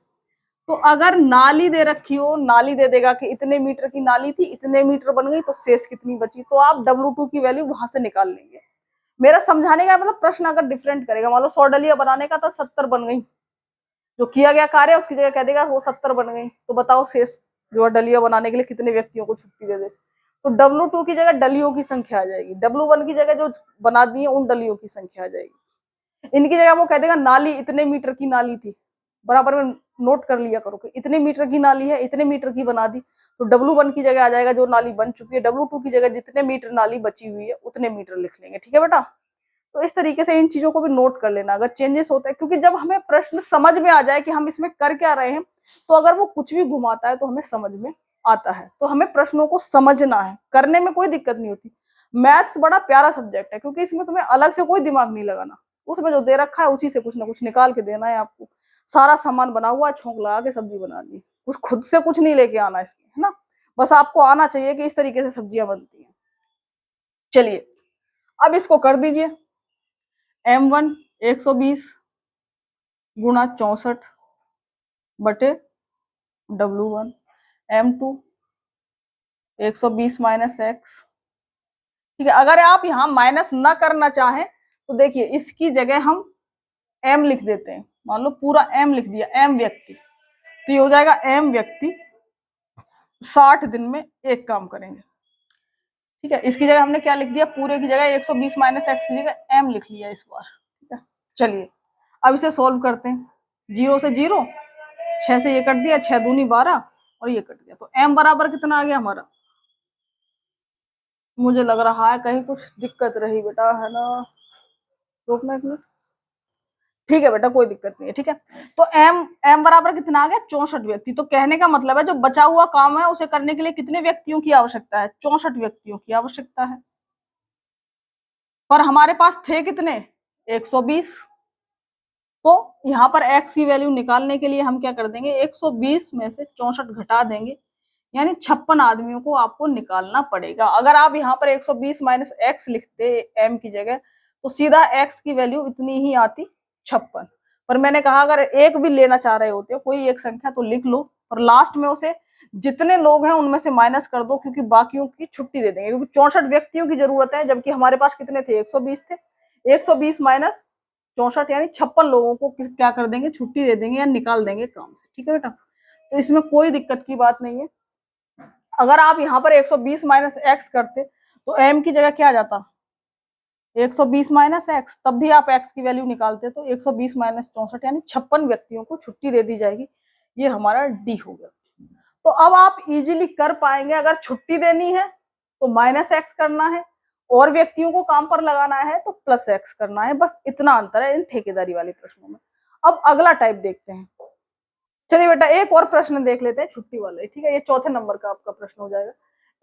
तो अगर नाली दे रखी हो, नाली दे देगा कि इतने मीटर की नाली थी, इतने मीटर बन गई, तो शेष कितनी बची, तो आप W2 की वैल्यू वहां से निकाल लेंगे। मेरा समझाने का मतलब प्रश्न अगर डिफरेंट करेगा, मान लो 100 डलिया बनाने का था, 70 बन गई, जो किया गया कार्य उसकी जगह कह देगा वो 70 बन गई, तो बताओ शेष जो है डलिया बनाने के लिए कितने व्यक्तियों को छुट्टी दे दे। तो W2 की जगह डलियों की संख्या आ जाएगी, W1 की जगह जो बना दी है उन डलियों की संख्या आ जाएगी। इनकी जगह वो कह देगा नाली इतने मीटर की नाली थी, बराबर में नोट कर लिया करो कि इतने मीटर की नाली है, इतने मीटर की बना दी, तो W1 की जगह आ जाएगा जो नाली बन चुकी है, W2 की जगह जितने मीटर नाली बची हुई है उतने मीटर लिख लेंगे। ठीक है बेटा, तो इस तरीके से इन चीजों को भी नोट कर लेना अगर चेंजेस होता है, क्योंकि जब हमें प्रश्न समझ में आ जाए कि हम इसमें कर क्या रहे हैं, तो अगर वो कुछ भी घुमाता है तो हमें समझ में आता है। तो हमें प्रश्नों को समझना है, करने में कोई दिक्कत नहीं होती। मैथ्स बड़ा प्यारा सब्जेक्ट है, क्योंकि इसमें तुम्हें अलग से कोई दिमाग नहीं लगाना, उसमें जो दे रखा है उसी से कुछ ना कुछ निकाल के देना है आपको। सारा सामान बना हुआ है, छोंक लगा के सब्जी बना दी, कुछ खुद से कुछ नहीं लेके आना इसमें, है ना। बस आपको आना चाहिए कि इस तरीके से सब्जियां बनती हैं। चलिए अब इसको कर दीजिए। M1 120 गुणा 64 बटे W1, M2 120 माइनस एक्स। ठीक है, अगर आप यहाँ माइनस ना करना चाहें तो देखिए इसकी जगह हम M लिख देते हैं, मान लो पूरा M लिख दिया, M व्यक्ति, तो ये हो जाएगा M व्यक्ति 60 दिन में एक काम करेंगे। ठीक है, इसकी जगह हमने क्या लिख दिया, पूरे की जगह 120 माइनस एक्स की जगह M लिख लिया इस बार। ठीक है, चलिए अब इसे सोल्व करते हैं। 0 से 0, 6 से ये कट दिया, 6 दूनी 12 और ये कट गया, तो M बराबर कितना आ गया हमारा। मुझे लग रहा है कहीं कुछ दिक्कत रही बेटा, है ना, रुकना एक मिनट। ठीक है बेटा, कोई दिक्कत नहीं है। ठीक है, तो M बराबर कितना आ गया, 64 व्यक्ति। तो कहने का मतलब है जो बचा हुआ काम है उसे करने के लिए कितने व्यक्तियों की आवश्यकता है, 64 व्यक्तियों की आवश्यकता है। पर हमारे पास थे कितने, 120। तो यहाँ पर x की वैल्यू निकालने के लिए हम क्या कर देंगे, 120 में से 64 घटा देंगे, यानी 56 आदमियों को आपको निकालना पड़ेगा। अगर आप यहाँ पर 120 माइनस एक्स लिखते m की जगह, तो सीधा x की वैल्यू इतनी ही आती, 56। पर मैंने कहा अगर एक भी लेना चाह रहे होते हो कोई एक संख्या तो लिख लो, और लास्ट में उसे जितने लोग हैं उनमें से माइनस कर दो, क्योंकि बाकियों की छुट्टी दे देंगे, क्योंकि 64 व्यक्तियों की जरूरत है, जबकि हमारे पास कितने थे, 120 थे। 120 माइनस 64 यानी 56 लोगों को क्या कर देंगे, छुट्टी दे देंगे या निकाल देंगे काम से। ठीक है बेटा, तो इसमें कोई दिक्कत की बात नहीं है। अगर आप यहाँ पर 120 माइनस एक्स करते तो m की जगह क्या आ जाता, 120 माइनस एक्स, तब भी आप x की वैल्यू निकालते तो 120 माइनस 64 यानी 56 व्यक्तियों को छुट्टी दे दी जाएगी। ये हमारा डी हो गया। तो अब आप इजीली कर पाएंगे, अगर छुट्टी देनी है तो माइनस एक्स करना है, और व्यक्तियों को काम पर लगाना है तो प्लस एक्स करना है, बस इतना अंतर है इन ठेकेदारी वाले प्रश्नों में। अब अगला टाइप देखते हैं। चलिए बेटा एक और प्रश्न देख लेते हैं छुट्टी वाले। ठीक है, ये चौथे नंबर का आपका प्रश्न हो जाएगा।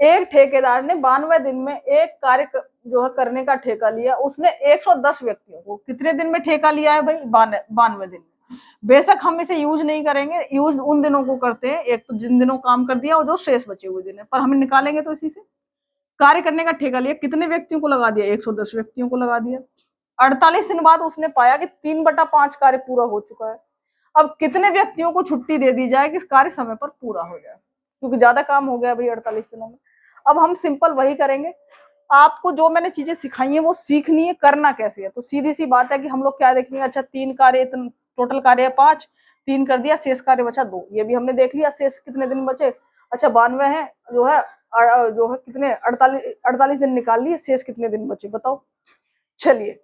एक ठेकेदार ने 92 दिन में एक कार्य जो है करने का ठेका लिया, उसने 110 व्यक्तियों को कितने दिन में ठेका लिया है भाई, 92 दिन में। बेशक हम इसे यूज नहीं करेंगे, यूज उन दिनों को करते हैं, एक तो जिन दिनों काम कर दिया और जो शेष बचे हुए दिन है, पर हम निकालेंगे तो इसी से। कार्य करने का ठेका लिया, कितने व्यक्तियों को लगा दिया, 110 व्यक्तियों को लगा दिया। 48 दिन बाद उसने पाया कि 3/5 कार्य पूरा हो चुका है। अब कितने व्यक्तियों को छुट्टी दे दी जाए कि कार्य समय पर पूरा हो जाए, क्योंकि ज्यादा काम हो गया भाई 48 दिनों में। अब हम सिंपल वही करेंगे, आपको जो मैंने चीजें सिखाई है वो सीखनी है, करना कैसे है। तो सीधी सी बात है कि हम लोग क्या देखेंगे, अच्छा 3 कार्य, टोटल कार्य है 5, 3 कर दिया, शेष कार्य बचा 2, ये भी हमने देख लिया। शेष कितने दिन बचे, अच्छा 92 है जो है कितने 48 दिन निकाल लिए, शेष कितने दिन बचे बताओ। चलिए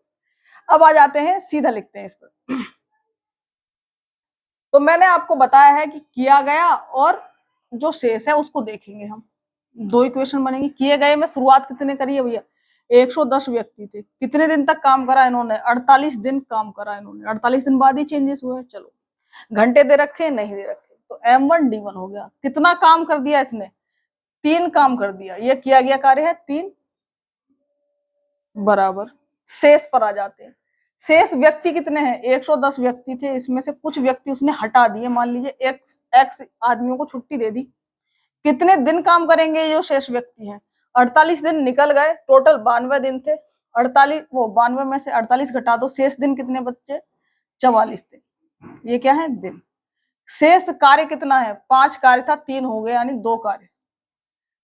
अब आ जाते हैं, सीधा लिखते हैं इस पर। तो मैंने आपको बताया है कि किया गया और जो शेष है उसको देखेंगे हम। 2 इक्वेशन बनेंगी। किए गए में शुरुआत कितने करी है भैया, 110 व्यक्ति थे, कितने दिन तक काम करा इन्होंने, 48 दिन काम करा इन्होंने, 48 दिन बाद ही चेंजेस हुए। चलो घंटे दे रखे नहीं दे रखे, तो M1D1 हो गया। कितना काम कर दिया इसने, 3 काम कर दिया, ये किया गया कार्य है 3 बराबर। शेष पर आ जाते हैं, शेष व्यक्ति कितने हैं, 110 व्यक्ति थे, इसमें से कुछ व्यक्ति उसने हटा दिए, मान लीजिए एक्स आदमियों को छुट्टी दे दी। कितने दिन काम करेंगे ये जो शेष व्यक्ति हैं, 48 दिन निकल गए, टोटल 92 दिन थे, 48 वो 92 में से 48 घटा दो, शेष दिन कितने बचे, 44 दिन। ये क्या है दिन। शेष कार्य कितना है, 5 कार्य था, 3 हो गए, यानी 2 कार्य।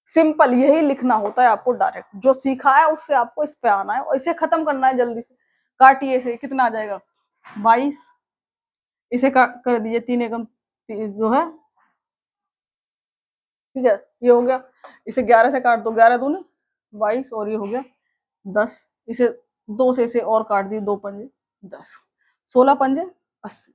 सिंपल यही लिखना होता है आपको, डायरेक्ट जो सीखा है उससे आपको इस पे आना है और इसे खत्म करना है जल्दी से। काटिए से, कितना आ जाएगा 22, इसे कर दीजिए 3 एकम जो है, ठीक है, ये हो गया। इसे 11 से काट दो, 11 दूनी 22, और ये हो गया 10। इसे 2 से इसे और काट दिए, 2 पंजे 10, 16 पंजे 80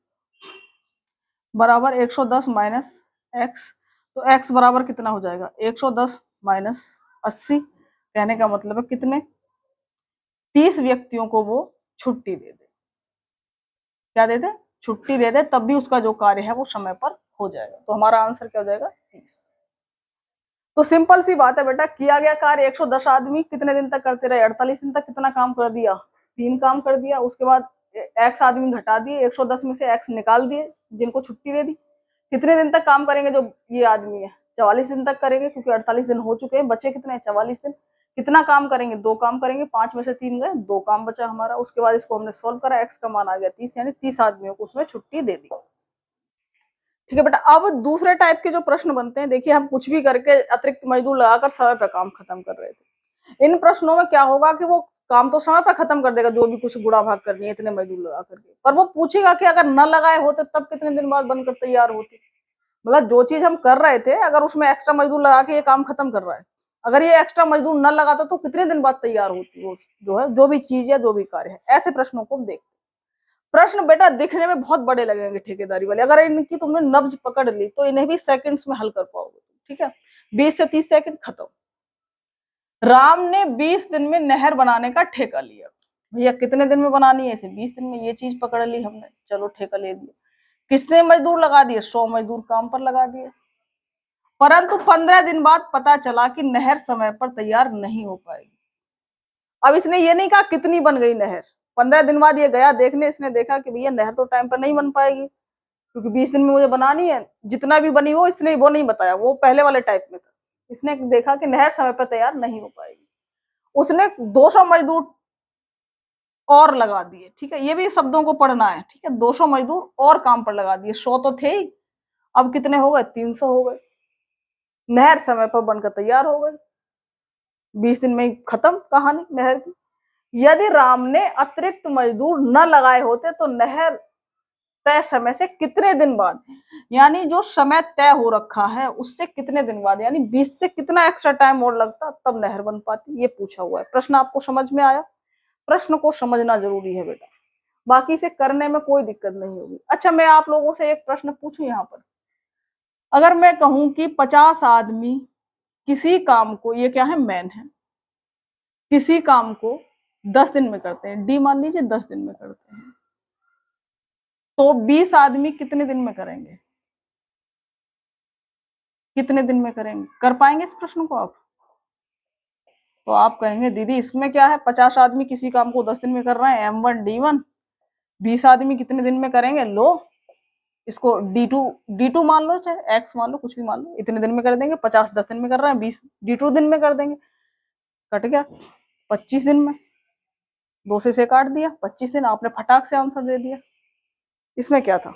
बराबर 110 माइनस एक्स। तो एक्स बराबर कितना हो जाएगा, 110 माइनस 80। कहने का मतलब है कितने, 30 व्यक्तियों को वो छुट्टी दे दे। क्या दे दे, छुट्टी दे दे, तब भी उसका जो कार्य है वो समय पर हो जाएगा। तो हमारा आंसर क्या हो जाएगा, 30। तो सिंपल सी बात है बेटा, किया गया कार्य 110 आदमी कितने दिन तक करते रहे, 48 दिन तक। कितना काम कर दिया, 3 काम कर दिया। उसके बाद एक्स आदमी घटा दिए, 110 में से एक्स निकाल दिए, जिनको छुट्टी दे दी। कितने दिन तक काम करेंगे जो ये आदमी है, 44 दिन तक करेंगे, क्योंकि 48 दिन हो चुके हैं, बचे कितने, 44 दिन। कितना काम करेंगे, 2 काम करेंगे, 5 में से 3 गए, 2 काम बचा हमारा। उसके बाद इसको हमने सोल्व करा, एक्स का मान आ गया 30, यानी 30 आदमियों को उसमें छुट्टी दे दी। ठीक है बेटा, अब दूसरे टाइप के जो प्रश्न बनते हैं, देखिए हम कुछ भी करके अतिरिक्त मजदूर लगाकर समय पे काम खत्म कर रहे थे। इन प्रश्नों में क्या होगा कि वो काम तो समय पे खत्म कर देगा, जो भी कुछ गुणा भाग करनी है इतने मजदूर लगा करके, पर वो पूछेगा कि अगर न लगाए होते तब कितने दिन बाद बनकर तैयार होती। मतलब जो चीज हम कर रहे थे, अगर उसमें एक्स्ट्रा मजदूर लगा के ये काम खत्म कर रहा है, अगर ये एक्स्ट्रा मजदूर न लगाता तो कितने दिन बाद तैयार होती वो जो है, जो भी चीज है, जो भी कार्य है। ऐसे प्रश्नों को देख, प्रश्न बेटा दिखने में बहुत बड़े लगेंगे ठेकेदारी वाले, अगर इनकी तुमने नब्ज पकड़ ली तो इन्हें भी सेकंड्स में हल कर पाओगे। ठीक है, 20 से 30 सेकंड खत्म। राम ने 20 दिन में नहर बनाने का ठेका लिया। भैया कितने दिन में बनानी है इसे, 20 दिन में। ये चीज पकड़ ली हमने, चलो ठेका ले लिया। किसने मजदूर लगा दिए, 100 मजदूर काम पर लगा दिए। परंतु 15 दिन बाद पता चला कि नहर समय पर तैयार नहीं हो पाएगी। अब इसने ये नहीं कहा कितनी बन गई नहर, 15 दिन बाद ये गया देखने, इसने देखा कि भैया नहर तो टाइम पर नहीं बन पाएगी, क्योंकि 20 दिन में मुझे बनानी है। जितना भी बनी हो, इसने वो नहीं बताया, वो पहले वाले टाइप में था। इसने देखा कि नहर समय पर तैयार नहीं हो पाएगी, उसने 200 मजदूर और लगा दिए। ठीक है, ये भी शब्दों को पढ़ना है। ठीक है, 200 मजदूर और काम पर लगा दिए, 100 तो थे ही, अब कितने हो गए, 300 हो गए। नहर समय पर बनकर तैयार हो गई, 20 दिन में खत्म कहानी नहर की। यदि राम ने अतिरिक्त मजदूर न लगाए होते तो नहर तय समय से कितने दिन बाद, यानी जो समय तय हो रखा है उससे कितने दिन बाद, यानी 20 से कितना एक्स्ट्रा टाइम और लगता तब नहर बन पाती, ये पूछा हुआ है। प्रश्न आपको समझ में आया, प्रश्न को समझना जरूरी है बेटा, बाकी से करने में कोई दिक्कत नहीं होगी। अच्छा, मैं आप लोगों से एक प्रश्न पूछूं यहाँ पर, अगर मैं कहूं कि 50 आदमी किसी काम को, ये क्या है, मैन है, किसी काम को 10 दिन में करते हैं, डी मान लीजिए 10 दिन में करते हैं, तो 20 आदमी कितने दिन में करेंगे, कितने दिन में करेंगे, कर पाएंगे इस प्रश्न को आप? तो आप कहेंगे दीदी इसमें क्या है, 50 आदमी किसी काम को 10 दिन में कर रहे हैं, M1 D1, 20 आदमी कितने दिन में करेंगे, लो इसको D2 मान लो, चाहे X मान लो, कुछ भी मान लो, इतने दिन में कर देंगे। 50 10 दिन में कर रहे हैं, 20 D2 दिन में कर देंगे, कट गया 25 दिन में, 2 से काट दिया 25 दिन, आपने फटाक से आंसर दे दिया। इसमें क्या था,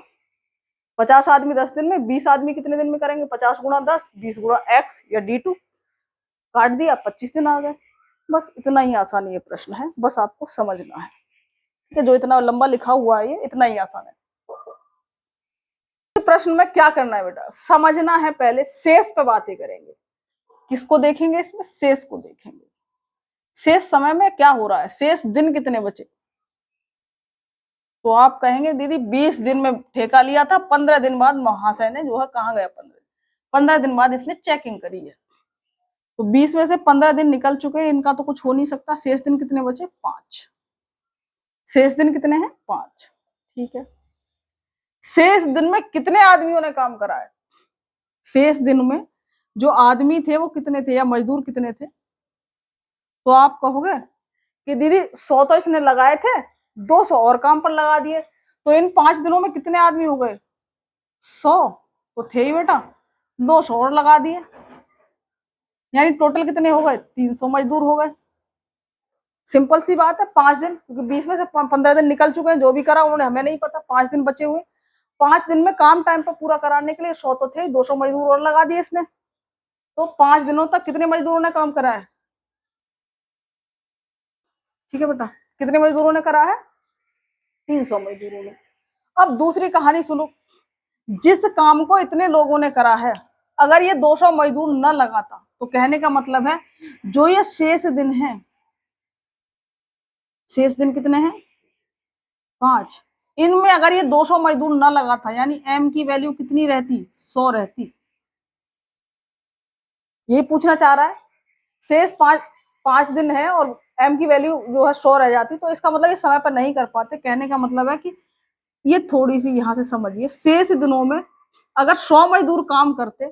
50 आदमी 10 दिन में, 20 आदमी कितने दिन में करेंगे, 50 गुणा 10, 20 गुणा X या D2, काट दिया 25 दिन आ गए। बस इतना ही आसान ये प्रश्न है, बस आपको समझना है। ठीक है, जो इतना लंबा लिखा हुआ है ये इतना ही आसान है। प्रश्न में क्या करना है बेटा, समझना है, पहले शेष पे बातें करेंगे। किसको देखेंगे इसमें, शेष को देखेंगे। शेष समय में क्या हो रहा है, शेष दिन कितने बचे। तो आप कहेंगे दीदी 20 दिन में ठेका लिया था, 15 दिन बाद महाशय ने जो है कहाँ गया, 15 दिन बाद इसने चेकिंग करी है, तो 20 में से 15 दिन निकल चुके हैं, इनका तो कुछ हो नहीं सकता। शेष दिन कितने बचे, 5। शेष दिन कितने हैं, 5। ठीक है, शेष दिन में कितने आदमियों ने काम करा है, शेष दिन में जो आदमी थे वो कितने थे, या मजदूर कितने थे। तो आप कहोगे कि दीदी 100 तो इसने लगाए थे, 200 और काम पर लगा दिए, तो इन 5 दिनों में कितने आदमी हो गए, 100 तो थे ही बेटा, 200 और लगा दिए, यानी टोटल कितने हो गए, 300 मजदूर हो गए। सिंपल सी बात है, 5 दिन, क्योंकि 20 में से 15 दिन निकल चुके हैं, जो भी करा उन्होंने हमें नहीं पता, 5 दिन बचे हुए, 5 दिन में काम टाइम पर पूरा कराने के लिए 100 तो थे, 200 मजदूर और लगा दिए इसने। तो 5 दिनों तक कितने मजदूरों ने काम करा है? ठीक है बेटा, कितने मजदूरों ने करा है? 300 मजदूरों ने। अब दूसरी कहानी सुनो। जिस काम को इतने लोगों ने करा है, अगर ये 200 मजदूर न लगाता तो कहने का मतलब है जो ये शेष दिन है, शेष दिन कितने हैं? 5। इनमें अगर ये 200 मजदूर न लगाता, यानी एम की वैल्यू कितनी रहती? 100 रहती। ये पूछना चाह रहा है। शेष 5 दिन है और एम की वैल्यू जो है 100 रह जाती, तो इसका मतलब ये समय पर नहीं कर पाते। कहने का मतलब है कि ये थोड़ी सी यहां से समझिए, शेष दिनों में अगर 100 मजदूर काम करते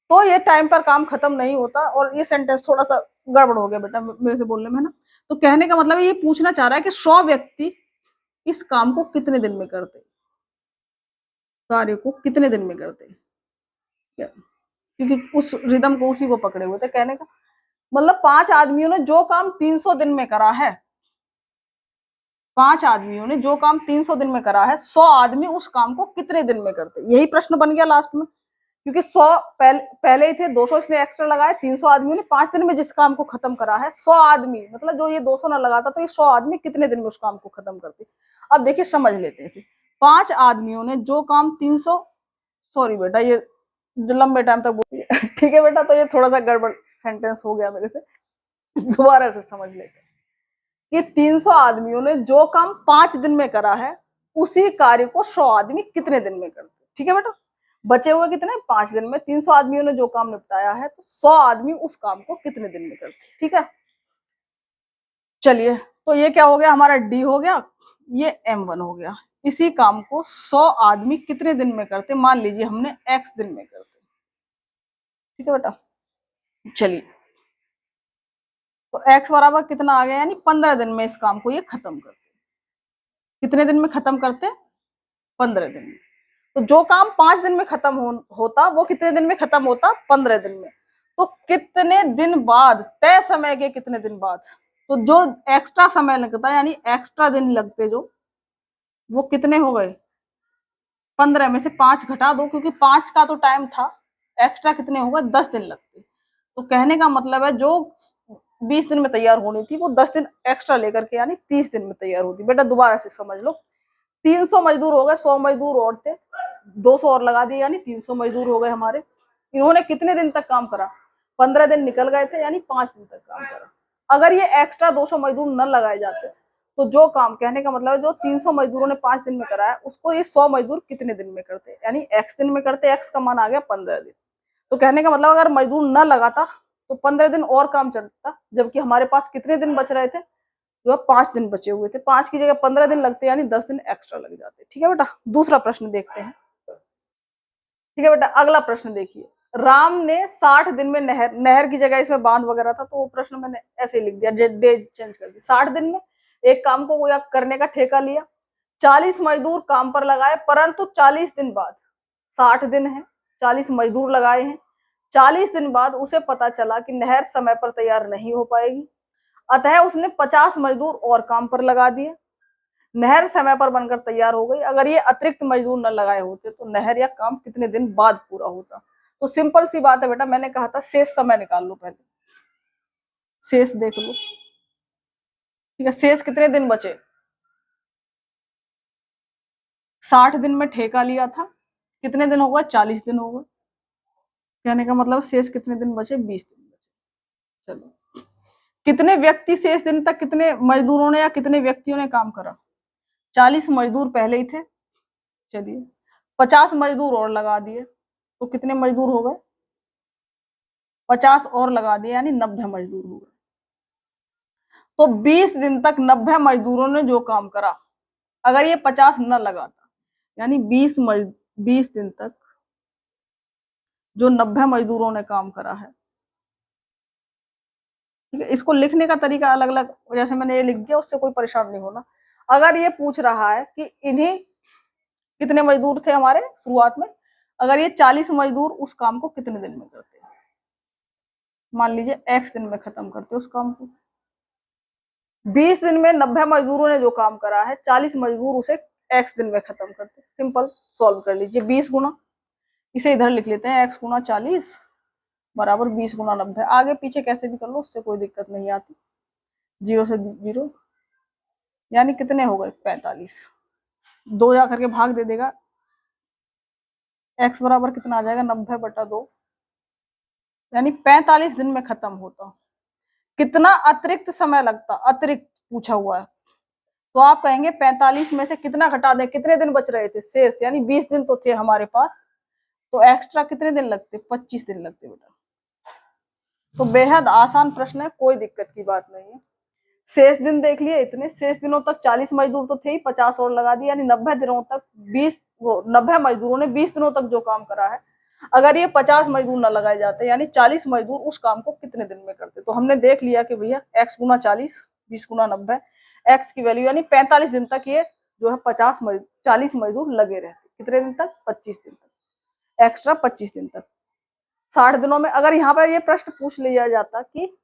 तो ये टाइम पर काम खत्म नहीं होता। और ये सेंटेंस थोड़ा सा गड़बड़ हो गया बेटा मेरे से बोलने में, है ना। तो कहने का मतलब ये पूछना चाह रहा है कि 100 व्यक्ति इस काम को कितने दिन में करते, कार्य को कितने दिन में करते, क्योंकि उस रिदम को उसी को पकड़े हुए थे। कहने का मतलब 5 आदमियों ने जो काम 300 दिन में करा है, 5 आदमियों ने जो काम 300 दिन में करा है, 100 आदमी उस काम को कितने दिन में करते। यही प्रश्न बन गया लास्ट में, क्योंकि 100 पहले ही थे, 200 इसलिए एक्स्ट्रा लगाए। 300 आदमियों ने 5 दिन में जिस काम को खत्म करा है, 100 आदमी मतलब जो ये 200 ना लगाता तो ये 100 आदमी कितने दिन में उस काम को खत्म करते। अब देखिए समझ लेते हैं इसे। 5 आदमियों ने जो काम 300, सॉरी बेटा ये जो लंबे टाइम तक बोलिए ठीक है बेटा, तो ये थोड़ा सा गड़बड़ सेंटेंस हो गया मेरे से, दोबारा से समझ लेते हैं कि 300 आदमियों ने जो काम 5 दिन में करा है, उसी कार्य को 100 आदमी कितने दिन में करते। ठीक है बेटा, बचे हुए कितने? 5 दिन में 300 आदमियों ने जो काम निपटाया है, तो 100 आदमी उस काम को कितने दिन में करते। ठीक है, चलिए, तो ये क्या हो गया? हमारा डी हो गया, ये M1 हो गया। इसी काम को 100 आदमी कितने दिन में करते? मान लीजिए हमने x दिन में करते। ठीक है बेटा, चलिए, तो x बराबर कितना आ गया? यानी 15 दिन में इस काम को ये खत्म करते। कितने दिन में खत्म करते? 15 दिन में। तो जो काम 5 दिन में खत्म होता वो कितने दिन में खत्म होता? 15 दिन में। तो कितने दिन बाद, तय समय के कितने दिन बाद, तो जो एक्स्ट्रा समय लगता है यानी एक्स्ट्रा दिन लगते जो, वो कितने हो गए? 15 में से 5 घटा दो, क्योंकि 5 का तो टाइम था, एक्स्ट्रा कितने हो गए? 10 दिन लगते। तो कहने का मतलब है जो 20 दिन में तैयार होनी थी वो 10 दिन एक्स्ट्रा लेकर के यानी 30 दिन में तैयार होती। बेटा दोबारा से समझ लो, 300 मजदूर हो गए, 100 मजदूर और थे, 200 और लगा दिए यानी 300 मजदूर हो गए हमारे। इन्होंने कितने दिन तक काम करा? 15 दिन निकल गए थे, यानी 5 दिन तक काम करा। अगर ये एक्स्ट्रा 200 मजदूर न लगाए जाते तो जो काम, कहने का मतलब है जो 300 मजदूरों ने 5 दिन में कराया, उसको ये 100 मजदूर कितने दिन में करते, यानी x दिन में करते। x का मान आ गया 15 दिन। तो कहने का मतलब अगर मजदूर न लगाता तो 15 दिन और काम चलता, जबकि हमारे पास कितने दिन बच रहे थे? जो 5 दिन बचे हुए थे। 5 की जगह 15 दिन लगते, यानी 10 दिन एक्स्ट्रा लग जाते। ठीक है बेटा, दूसरा प्रश्न देखते हैं। ठीक है बेटा, अगला प्रश्न देखिए। राम ने 60 दिन में नहर की जगह इसमें बांध वगैरह था, तो वो प्रश्न मैंने ऐसे ही लिख दिया, डेट चेंज कर दी। 60 दिन में एक काम को वो करने का ठेका लिया, 40 मजदूर काम पर लगाए, परंतु 40 दिन बाद, 60 दिन है, 40 मजदूर लगाए हैं, 40 दिन बाद उसे पता चला कि नहर समय पर तैयार नहीं हो पाएगी, अतः उसने 50 मजदूर और काम पर लगा दिए। नहर समय पर बनकर तैयार हो गई। अगर ये अतिरिक्त मजदूर न लगाए होते तो नहर या काम कितने दिन बाद पूरा होता? तो सिंपल सी बात है बेटा, मैंने कहा था शेष समय निकाल लो, पहले शेष देख लो। ठीक है, शेष कितने दिन बचे? 60 दिन में ठेका लिया था, कितने दिन होगा? 40 दिन होगा। कहने का मतलब शेष कितने दिन बचे? 20 दिन बचे। चलो, कितने व्यक्ति शेष दिन तक, कितने मजदूरों ने या कितने व्यक्तियों ने काम करा? 40 मजदूर पहले ही थे, चलिए 50 मजदूर और लगा दिए, तो कितने मजदूर हो गए? 50 और लगा दिए, यानी 90 मजदूर हो गए। तो 20 दिन तक 90 मजदूरों ने जो काम करा, अगर ये 50 न लगाता, यानी 20 दिन तक जो 90 मजदूरों ने काम करा है। ठीक है, इसको लिखने का तरीका अलग अलग, जैसे मैंने ये लिख दिया, उससे कोई परेशान नहीं होना। अगर ये पूछ रहा है कि इन्हीं कितने मजदूर थे हमारे शुरुआत में, अगर ये 40 मजदूर उस काम को कितने दिन में करते, मान लीजिए x दिन में खत्म करते उस काम को, 20 दिन में 90 मजदूरों ने जो काम करा है, 40 मजदूर उसे x दिन में खत्म करते। सिंपल सॉल्व कर लीजिए। 20 गुना, इसे इधर लिख लेते हैं, x गुना 40 बराबर 20 गुना 90। आगे पीछे कैसे भी कर लो, उससे कोई दिक्कत नहीं आती। 0 से 0 यानी कितने हो गए 45। 2 जा करके भाग दे देगा, x बराबर कितना आ जाएगा 90/2, यानी 45 दिन में खत्म होता। कितना अतिरिक्त समय लगता, अतिरिक्त पूछा हुआ है, तो आप कहेंगे 45 में से कितना घटा दें, कितने दिन बच रहे थे शेष, यानी 20 दिन तो थे हमारे पास, तो एक्स्ट्रा कितने दिन लगते, 25 दिन लगते बेटा। तो बेहद आसान प्रश्न है, कोई दिक्कत की बात नहीं है। शेष दिन देख लिए इतने, शेष दिनों तक 40 मजदूर तो थे ही, 50 और लगा दिए, यानी 90 दिनों तक 90 मजदूरों ने 20 दिनों तक जो काम करा है, अगर ये 50 मजदूर न लगाए जाते यानी 40 मजदूर उस काम को कितने दिन में करते। तो हमने देख लिया कि भैया x गुना 40, 20 गुना 90, x की वैल्यू यानी 45 दिन तक ये जो है 40 मजदूर लगे रहते। कितने दिन तक, 25 दिन तक, एक्स्ट्रा 25 दिन तक। 60 दिनों में अगर यहाँ पर ये प्रश्न पूछ लिया जाता कि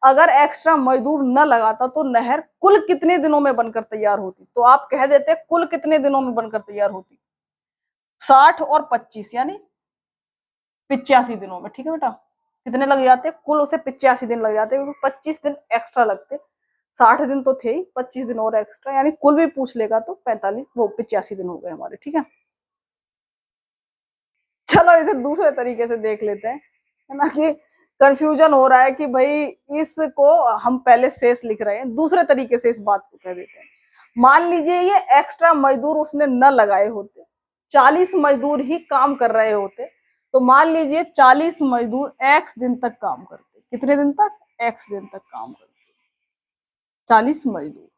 अगर एक्स्ट्रा मजदूर न लगाता तो नहर कुल कितने दिनों में बनकर तैयार होती, तो आप कह देते कुल कितने दिनों में बनकर तैयार होती, 60 और 25 यानी 85 दिनों में। ठीक है बेटा, कितने लग जाते, कुल उसे 85 दिन लग जाते, 25 दिन एक्स्ट्रा लगते। 60 दिन तो थे ही, 25 दिन और एक्स्ट्रा, यानी कुल भी पूछ लेगा तो 85 दिन हो गए हमारे। ठीक है, चलो इसे दूसरे तरीके से देख लेते हैं, है ना, कि कंफ्यूजन हो रहा है कि भाई इसको हम पहले शेष लिख रहे हैं, दूसरे तरीके से इस बात को कह देते हैं। मान लीजिए ये एक्स्ट्रा मजदूर उसने न लगाए होते, 40 मजदूर ही काम कर रहे होते, तो मान लीजिए 40 मजदूर x दिन तक काम करते। कितने दिन तक, x दिन तक काम करते 40 मजदूर।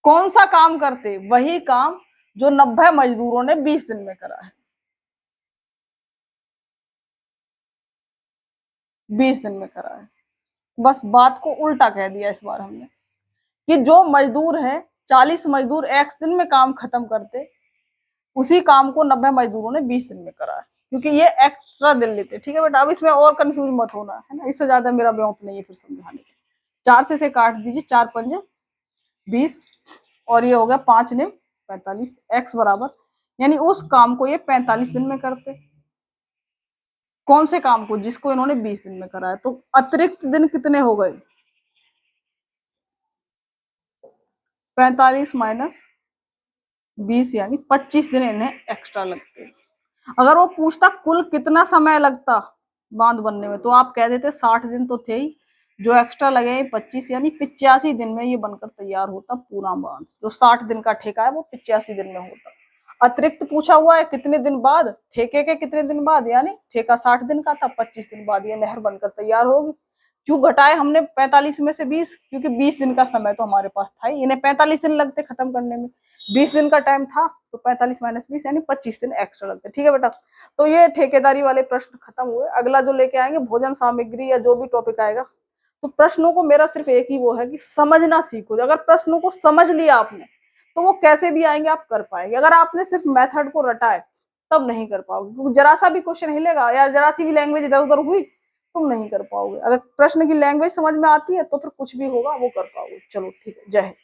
कौन सा काम करते, वही काम जो 90 मजदूरों ने 20 दिन में करा है, 20 दिन में करा है। बस बात को उल्टा कह दिया इस बार हमने, कि जो मजदूर है 40 मजदूर x दिन में काम खत्म करते, उसी काम को 90 मजदूरों ने 20 दिन में करा है, क्योंकि ये एक्स्ट्रा दिन लेते। ठीक है बेटा, अब इसमें और कंफ्यूज मत होना, है ना, इससे ज्यादा मेरा व्यौत नहीं है फिर समझाने का। 4 से काट दीजिए, 4 पंजे 20 और ये हो गया 5 ने 45, x बराबर, यानी उस काम को ये 45 दिन में करते। कौन से काम को, जिसको इन्होंने 20 दिन में करा है। तो अतिरिक्त दिन कितने हो गए, 45 माइनस 20 यानी 25 दिन इन्हें एक्स्ट्रा लगते। अगर वो पूछता कुल कितना समय लगता बांध बनने में, तो आप कह देते 60 दिन तो थे ही, जो एक्स्ट्रा लगे 25, यानी 85 दिन में ये बनकर तैयार होता पूरा बांध। जो 60 दिन का ठेका है वो 85 दिन में होता। अतिरिक्त पूछा हुआ है कितने दिन बाद, ठेके के कितने दिन बाद, यानी ठेका 60 दिन का था, 25 दिन बाद ये नहर बनकर तैयार होगी। क्यों घटाए हमने 45 में से 20, क्योंकि 20 दिन का समय तो हमारे पास था ही, इन्हें 45 दिन लगते खत्म करने में, 20 दिन का टाइम था, तो 45 माइनस 20 यानी 25 दिन एक्स्ट्रा लगते। ठीक है बेटा, तो ये ठेकेदारी वाले प्रश्न खत्म हुए। अगला जो लेके आएंगे भोजन सामग्री या जो भी टॉपिक आएगा, तो प्रश्नों को मेरा सिर्फ एक ही वो है कि समझना सीखो। अगर प्रश्नों को समझ लिया आपने तो वो कैसे भी आएंगे आप कर पाएंगे। अगर आपने सिर्फ मेथड को रटा है तब नहीं कर पाओगे, क्योंकि जरा सा भी क्वेश्चन हिलेगा या जरा सी भी लैंग्वेज इधर उधर हुई तुम नहीं कर पाओगे। अगर प्रश्न की लैंग्वेज समझ में आती है तो फिर कुछ भी होगा वो कर पाओगे। चलो ठीक है, जय हिंद।